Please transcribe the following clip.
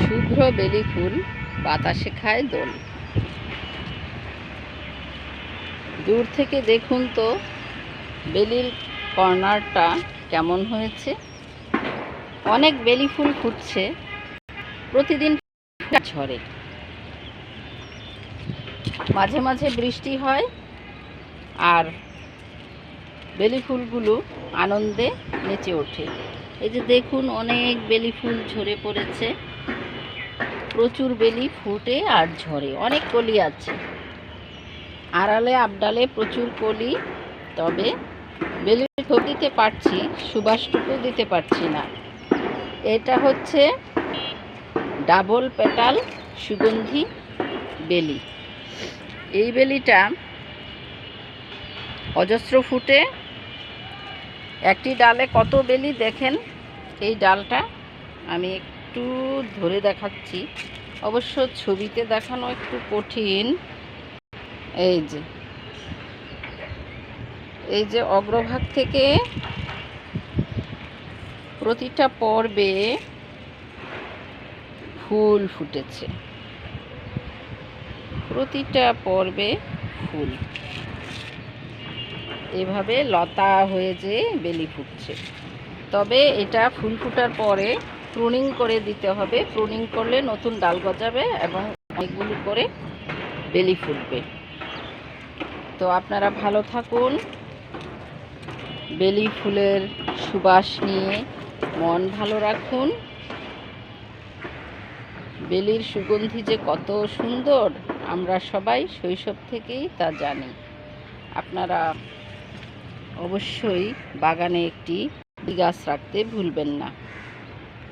শুভ্র বেলি ফুল বাতাসে খায় দোল। দূর থেকে দেখুন তো বেলির কর্নারটা কেমন হয়েছে। অনেক বেলি ফুল ফুটছে, প্রতিদিন ঝরে। মাঝে মাঝে বৃষ্টি হয় আর বেলি ফুলগুলো আনন্দে নেচে ওঠে। এই যে দেখুন, অনেক বেলি ফুল ঝরে পড়েছে। প্রচুর বেলি ফুটে আর ঝরে, অনেক কলি আছে। আড়ালে আবডালে প্রচুর কলি, তবে বেলির ফুল দিতে পারছি, সুবাসটুকু দিতে পারছি না। এটা হচ্ছে ডাবল পেটাল সুগন্ধি বেলি। এই বেলিটা অজস্র ফুটে, একটি ডালে কত বেলি দেখেন। এই ডালটা আমি একটু ধরে দেখাচ্ছি, অবশ্য ছবিতে দেখানো একটু কঠিন। এই যে অগ্রভাগ থেকে প্রতিটা পর্বে ফুল ফুটেছে, প্রতিটা পর্বে ফুল এভাবে লতা হয়ে যে বেলি ফুটছে। তবে এটা ফুল ফোটার পরে প্রুনিং করে দিতে হবে। প্রুনিং করলে নতুন ডাল গজাবে এবং অনেকগুলো করে বেলি ফুটবে। তো আপনারা ভালো থাকুন, বেলি ফুলের সুবাস নিয়ে মন ভালো রাখুন। বেলির সুগন্ধি যে কত সুন্দর আমরা সবাই শৈশব থেকেই তা জানি। আপনারা অবশ্যই বাগানে একটি গাছ রাখতে ভুলবেন না।